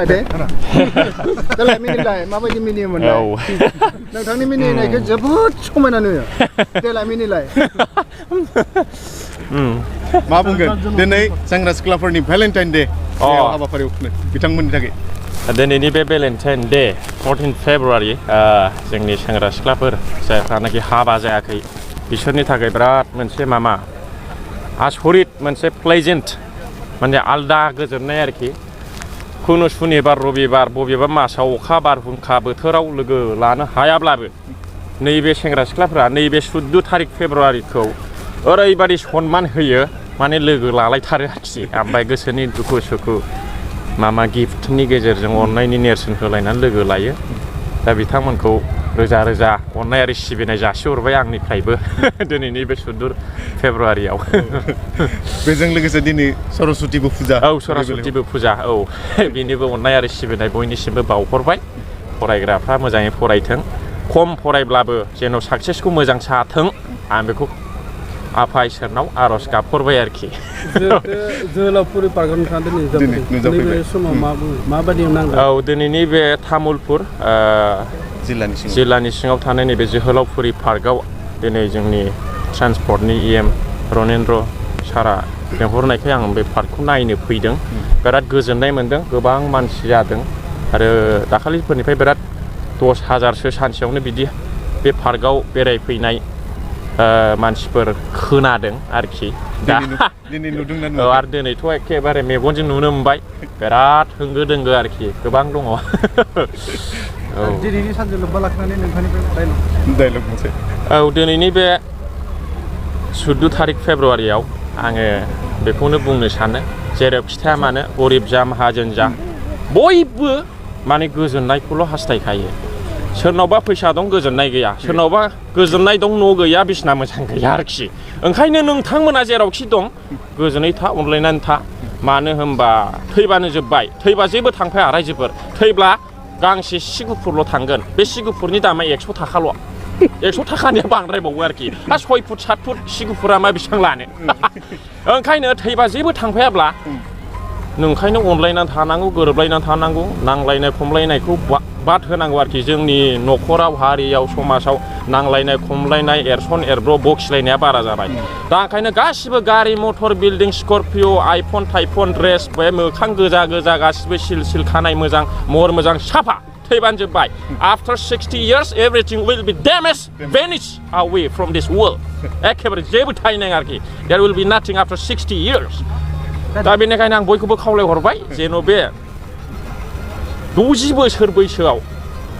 deh, dalam ini lah, apa ini mini mana? Dan thằng này mini này cái jebut cuma nanu ya, dalam ini lah. मा बुंगोन दिनै सेंग्रा सिख्लाफोरनि Valentine day हाबाफारियाव बिथांमोननि थाखाय दिनैनि बे भेलेन्टाइन डे 14 फेब्रुवारि जोंनि सेंग्रा सिख्लाफोर जायफ्रानाखि हाबा जायाखै बिसोरनि थाखाय बिराद मोनसे मामा आसरित मोनसे प्लेजेन्ट माने आलदा गोजोननाय आरोखि खुनु सुनिबार रबिबार बबेबा मासाव अखा बारहुंखा बोथोराव लोगो लानो हायाब्लाबो नैबे सेंग्रा सिख्लाफोरा नैबे 14 थारिख फेब्रुवारिखौ ओरैबादि सनमान होयो माने लोगो लालायथारो आरोखि ओमफ्राय गोसोनि दुखु सुखु मामा गिफ्टनि गेजेरजों अननायनि नेरसोन होलायनानै लोगो लायो दा बिथांमोनखौ रोजा रोजा अननायारि सिबिनाय जासिहरबाय आंनिफ्रायबो दिनैनि बे 14 फेब्रुवारियाव बेजों लोगोसे दिनै सरस्वतीबो फुजा औ सरस्वतीबो फुजा औ बेनिबो अननायारि सिबिनाय बयनिसिमबो बावहरबाय फरायग्राफ्रा मोजाङै फरायथों खम फरायब्लाबो जेन' साक्सेसखौ मोजां साथों आं बेखौ आफा इसोरनाव आर'ज गाबहरबाय आरोखि जोहोलावफुरि पार्कआव नैबे समाव माबादि नांगौ औ दिनैनि बे तामुलपुर जिल्लानि सिङाव थानाय नैबे जोहोलावफुरि पार्कआव दिनै जोंनि ट्रान्सपर्टनि EM रनेन्द्र सारा लेंहरनायखाय आं बे पार्कखौ नायनो फैदों बिराद गोजोननाय मोनदों गोबां मानसि जादों आरो दाखालिफोरनिफ्राय बिराद 10,000सो सानसेयावनो बिदि बे पार्कआव बेरायफैनाय मानसिफोर खोनादों आरोखि दा दिनै नुदोंना औ आरो दिनैथ' एखेबारे मेगनजों नुनो मोनबाय बिराद होंगो दोंगो आरोखि गोबां दङ औ दिनैनि सानजों लोब्बा लाखिनानै नोंथांनिफ्राय डायलग मोनसे औ दिनैनि बे 14 थारिख फेब्रुवारियाव आङो बेखौनो बुंनो सानो जेरावखि थाया मानो गरिब जा माहाजोन जा बयबो माने गोजोननायखौल' हास्थायखायो सोरनावबा फैसा दं गोजोननाय गैया सोरनावबा गोजोननाय दं न' गैया बिसिना मोजां गैया आरोखि ओंखायनो नोंथांमोना जेरावखि दं गोजोनै था अनलायनानै था मानो होनबा थैबानो जोब्बाय थैबा जेबो थांफाया रायजोफोर थैब्ला गांसे सि गुफुरल' थांगोन बे सि गुफुरनि दामा 100 थाखाल' 100 थाखानिया बांद्रायबावो आरोखि दा 6 फुट 7 फुट सि गुफुरा मा बेसेबां लानो ओंखायनो थैबा जेबो थांफायाब्ला नोंखायनो अनलायनानै थानांगौ गोरोबलायनानै थानांगौ नांलायनाय खमलायनायखौ बाद होनांगौ आरोखि जोंनि न'खराव हारियाव समाजाव नांलायनाय खमलायनाय एरसन एरब्र बखिलायनाया बारा जाबाय दा ओंखायनो गासिबो गारि मटर बिल्डिं स्करपिय' आइफन थाइफन ड्रेस बे मोखां गोजा गोजा गासिबो सिल सिल खानाय मोजां महर मोजां साफा थैबानो जोब्बाय after 60 years everything will be damaged vanish away from this world एखेबारे जेबो थाहैनाय आरोखि there will be nothing after 60 years दा बेनिखायनो आं बयखौबो खावलायहरबाय जेन' बे 60 बोसोर बैसोआव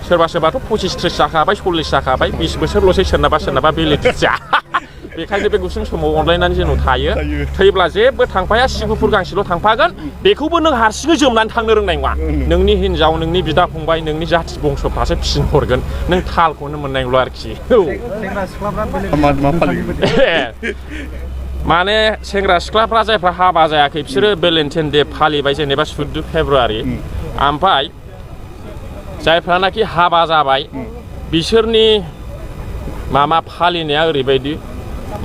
सोरबा सोरबाथ' 25-30 जाखाबाय 40 जाखाबाय 20 बोसोरल'सै सोरनाबा बेलेथि जा बेखायनो बे गुसुं समाव अनलायनानै जेन' थायो थैब्ला जेबो थांफाया सि गुफुर गांसेल' थांफागोन बेखौबो नों हारसिङै जोमनानै थांनो रोंनाय नङा नोंनि हिनजाव नोंनि बिदा फंबाय नोंनि जाथि बंस'फ्रासो फिसिन हरगोन नों थालखौनो मोननाय नंला आरोखि माने सेंग्रा सिख्लाफ्रा जायफ्रा हाबा जायाखै बिसोरो भेलेन्टाइन डे फालिबाय जेनेबा 14 फेब्रुवारि ओमफ्राय जायफ्रानाखि हाबा जाबाय बिसोरनि मामा फालिनाया ओरैबायदि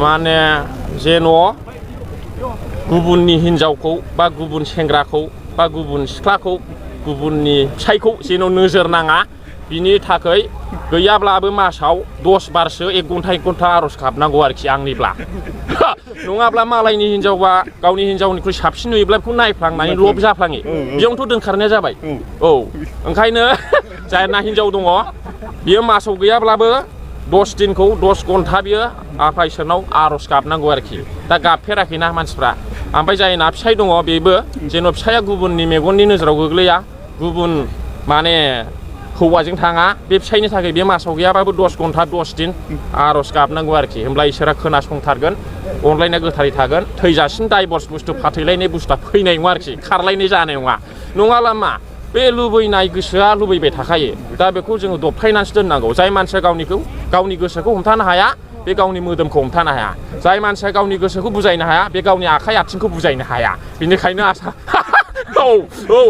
माने जेन' गुबुननि हिनजावखौ बा गुबुन सेंग्राखौ बा गुबुन सिख्लाखौ गुबुननि फिसायखौ जेन' नोजोर नाङा बिनि थाखाय गैयाब्लाबो मासाव 10 बारसो 1 घन्टा आर'ज गाबनांगौ आरोखि आंनिब्ला नङाब्ला मालायनि हिनजावबा गावनि हिनजावनिख्रुइ साबसिन नुयोब्ला बेखौ नायफ्लांनानै लब जाफ्लाङो बेयावनोथ' दोनखारनाया जाबाय औ ओंखायनो जायना हिनजाव दङ बियो मासाव गैयाब्लाबो 10 दिनखौ 10 घन्टा बियो आफा इसोरनाव आर'ज गाबनांगौ आरोखि दा गाबफेराखैना मानसिफ्रा ओमफ्राय जायना फिसाय दङ बेबो जेन' फिसाया गुबुननि मेगननि नोजोराव गोग्लैया गुबुन माने हौवाजों थाङा बे फिसायनि थाखाय बे मासाव गैयाबाबो 10 घन्टा 10 दिन आर'ज गाबनांगौ आरोखि होमब्ला इसोरा खोनासंथारगोन अनलायना गोथारै थागोन थैजासिम डाइभर्स बुस्थु फाथैलायनाय बुस्थुआ फैनाय नङा आरोखि खारलायनाय जानाय नङा नङाब्ला मा बे लुबैनाय गोसोआ लुबैबाय थाखायो दा बेखौ जोङो दबथायनानैसो दोननांगौ जाय मानसिया गावनि गोसोखौ हमथानो हाया बे गावनि मोदोमखौ हमथानो हाया जाय मानसिया गावनि गोसोखौ बुजायनो हाया बे गावनि आखाइ आथिंखौ बुजायनो हाया बेनिखायनो आसा औ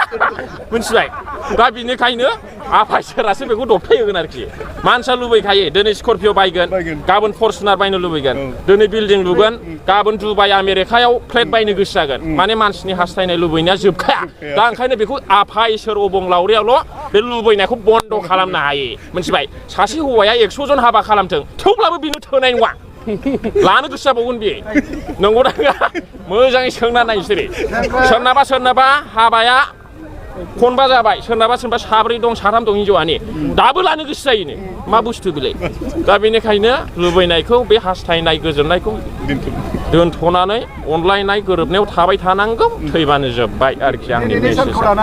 मिथिबाय दा बिनिखायनो आफा इसोरासो बेखौ दबथाय होगोन आरोखि मानसिया लुबैखायो दिनै स्करपिअ बायगोन गाबोन फरचुनार बायनो लुबैगोन दिनै बिल्डिं लुगोन गाबोन दुबाइ आमेरिकायाव फ्लेट बायनो गोसो जागोन माने मानसिनि हास्थायनाय लुबैनाया जोबखाया दा ओंखायनो बेखौ आफा इसोर अबंलावरियाल' बे लुबैनायखौ बन्द' खालामनो हायो मिथिबाय सासे हौवाया 100 जन हाबा खालामथों थेवब्लाबो बिनो थोनाय नङा लानो गोसो जाबावगोन बियो नंगौ दा मोजाङै सोंना नायसोरै सोरनाबा हाबाया खनबा जाबाय सोरनाबा साब्रै दं साथाम दं हिनजावानि दाबो लानो गोसो जायोनो मा बुस्थु बेलाय दा बेनिखायनो लुबैनायखौ बे हास्थायनाय गोजोननायखौ दोनथ'नानै अनलायनाय गोरोबनायाव थाबाय थानांगौ थैबानो जोब्बाय आरोखि आंनि मेसेजआ